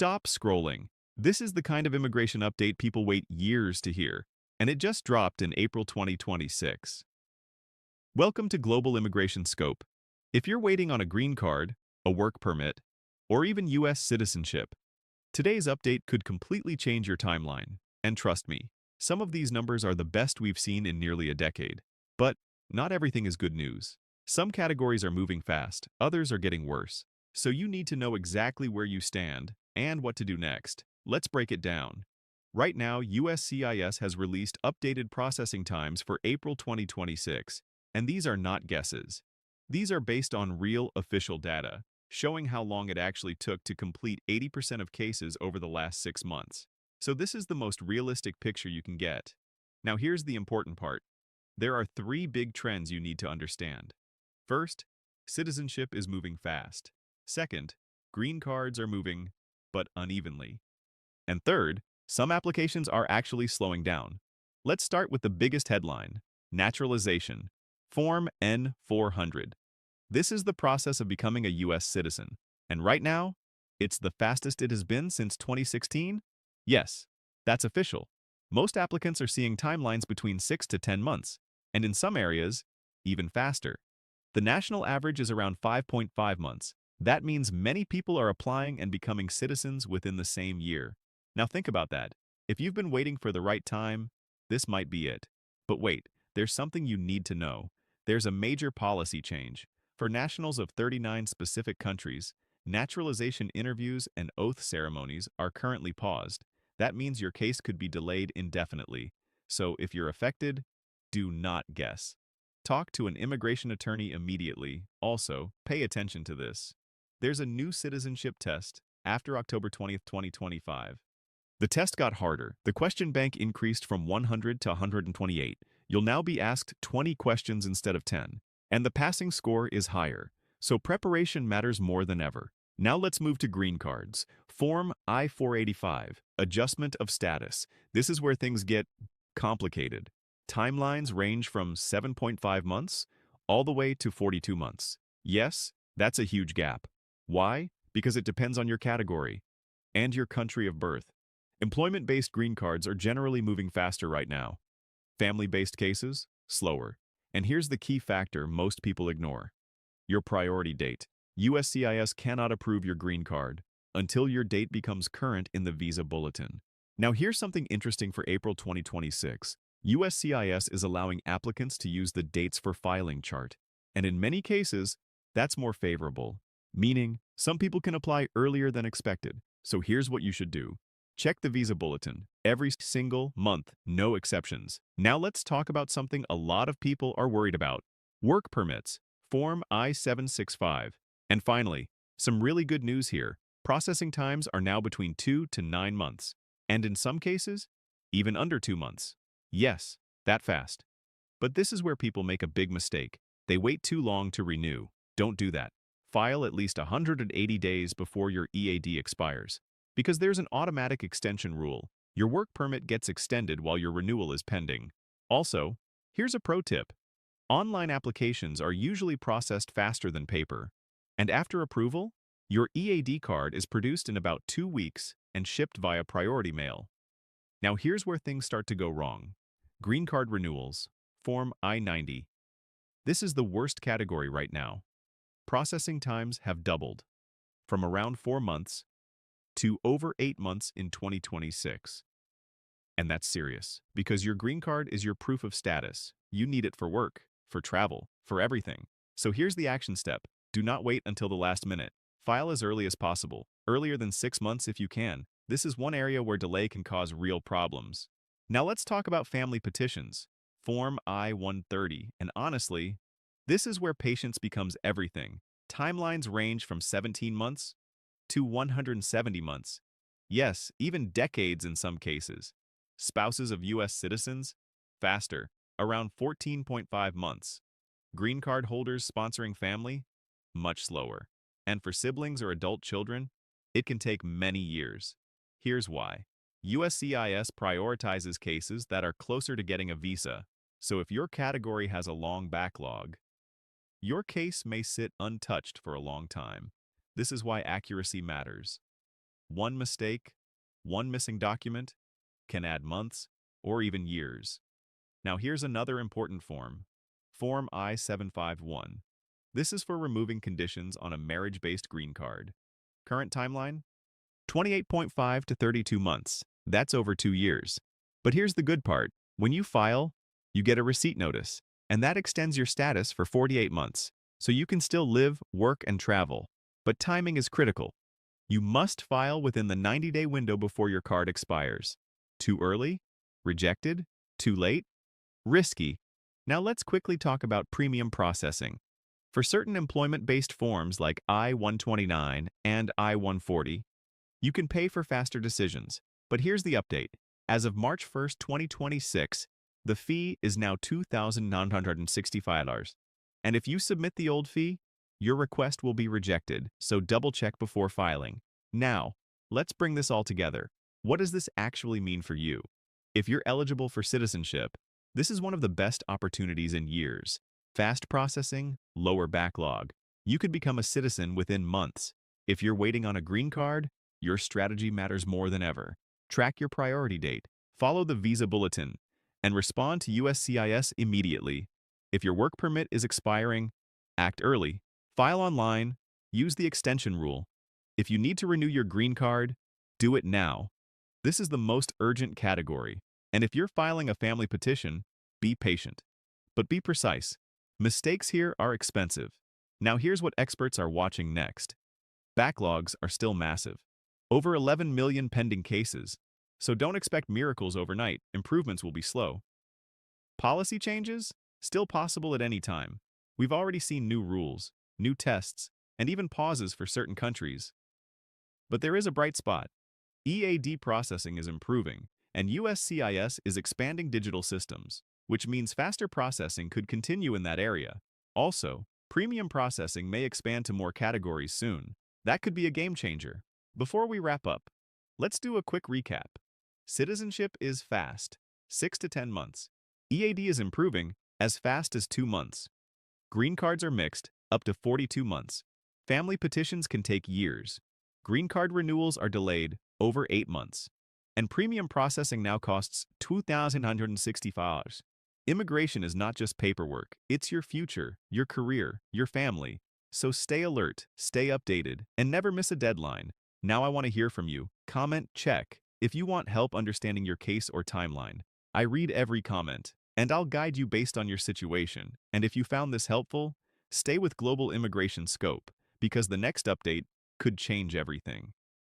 Stop scrolling. This is the kind of immigration update people wait years to hear, and it just dropped in April 2026. Welcome to Global Immigration Scope. If you're waiting on a green card, a work permit, or even U.S. citizenship, today's update could completely change your timeline. And trust me, some of these numbers are the best we've seen in nearly a decade. But not everything is good news. Some categories are moving fast, others are getting worse. So you need to know exactly where you stand and what to do next. Let's break it down. Right now, USCIS has released updated processing times for April 2026, and these are not guesses. These are based on real official data, showing how long it actually took to complete 80% of cases over the last 6 months. So this is the most realistic picture you can get. Now here's the important part. There are 3 big trends you need to understand. First, citizenship is moving fast. Second, green cards are moving, but unevenly. And third, some applications are actually slowing down. Let's start with the biggest headline, naturalization, Form N-400. This is the process of becoming a U.S. citizen. And right now, it's the fastest it has been since 2016? Yes, that's official. Most applicants are seeing timelines between 6 to 10 months, and in some areas, even faster. The national average is around 5.5 months. That means many people are applying and becoming citizens within the same year. Now think about that. If you've been waiting for the right time, this might be it. But wait, there's something you need to know. There's a major policy change. For nationals of 39 specific countries, naturalization interviews and oath ceremonies are currently paused. That means your case could be delayed indefinitely. So if you're affected, do not guess. Talk to an immigration attorney immediately. Also, pay attention to this. There's a new citizenship test after October 20th, 2025. The test got harder. The question bank increased from 100 to 128. You'll now be asked 20 questions instead of 10. And the passing score is higher. So preparation matters more than ever. Now let's move to green cards. Form I-485, adjustment of status. This is where things get complicated. Timelines range from 7.5 months all the way to 42 months. Yes, that's a huge gap. Why? Because it depends on your category and your country of birth. Employment-based green cards are generally moving faster right now. Family-based cases, slower. And here's the key factor most people ignore. Your priority date. USCIS cannot approve your green card until your date becomes current in the Visa Bulletin. Now here's something interesting for April 2026. USCIS is allowing applicants to use the dates for filing chart. And in many cases, that's more favorable. Meaning, some people can apply earlier than expected. So here's what you should do. Check the Visa Bulletin every single month, no exceptions. Now let's talk about something a lot of people are worried about. Work permits, Form I-765. And finally, some really good news here. Processing times are now between 2 to 9 months. And in some cases, even under 2 months. Yes, that fast. But this is where people make a big mistake. They wait too long to renew. Don't do that. File at least 180 days before your EAD expires. Because there's an automatic extension rule. Your work permit gets extended while your renewal is pending. Also, here's a pro tip. Online applications are usually processed faster than paper. And after approval, your EAD card is produced in about 2 weeks and shipped via priority mail. Now here's where things start to go wrong. Green Card Renewals, Form I-90. This is the worst category right now. Processing times have doubled, from around 4 months to over 8 months in 2026. And that's serious, because your green card is your proof of status. You need it for work, for travel, for everything. So here's the action step. Do not wait until the last minute. File as early as possible, earlier than 6 months if you can. This is one area where delay can cause real problems. Now let's talk about family petitions, Form I-130, and honestly, this is where patience becomes everything. Timelines range from 17 months to 170 months. Yes, even decades in some cases. Spouses of U.S. citizens? Faster, around 14.5 months. Green card holders sponsoring family? Much slower. And for siblings or adult children, it can take many years. Here's why. USCIS prioritizes cases that are closer to getting a visa. So if your category has a long backlog, your case may sit untouched for a long time. This is why accuracy matters. One mistake, one missing document, can add months or even years. Now here's another important form. Form I-751. This is for removing conditions on a marriage-based green card. Current timeline? 28.5 to 32 months. That's over 2 years. But here's the good part. When you file, you get a receipt notice, and that extends your status for 48 months. So you can still live, work, and travel. But timing is critical. You must file within the 90-day window before your card expires. Too early? Rejected? Too late? Risky. Now let's quickly talk about premium processing. For certain employment-based forms like I-129 and I-140, you can pay for faster decisions. But here's the update. As of March 1st, 2026, the fee is now $2,965. And if you submit the old fee, your request will be rejected, so double-check before filing. Now, let's bring this all together. What does this actually mean for you? If you're eligible for citizenship, this is one of the best opportunities in years. Fast processing, lower backlog. You could become a citizen within months. If you're waiting on a green card, your strategy matters more than ever. Track your priority date, follow the Visa Bulletin, and respond to USCIS immediately. If your work permit is expiring, act early. File online, use the extension rule. If you need to renew your green card, do it now. This is the most urgent category. And if you're filing a family petition, be patient. But be precise. Mistakes here are expensive. Now here's what experts are watching next. Backlogs are still massive. Over 11 million pending cases. So don't expect miracles overnight. Improvements will be slow. Policy changes? Still possible at any time. We've already seen new rules, new tests, and even pauses for certain countries. But there is a bright spot. EAD processing is improving, and USCIS is expanding digital systems, which means faster processing could continue in that area. Also, premium processing may expand to more categories soon. That could be a game changer. Before we wrap up, let's do a quick recap. Citizenship is fast, 6 to 10 months. EAD is improving, as fast as 2 months. Green cards are mixed, up to 42 months. Family petitions can take years. Green card renewals are delayed, over 8 months. And premium processing now costs $2,960. Immigration is not just paperwork, it's your future, your career, your family. So stay alert, stay updated, and never miss a deadline. Now I want to hear from you. Comment, check, if you want help understanding your case or timeline. I read every comment, and I'll guide you based on your situation. And if you found this helpful, stay with Global Immigration Scope, because the next update could change everything.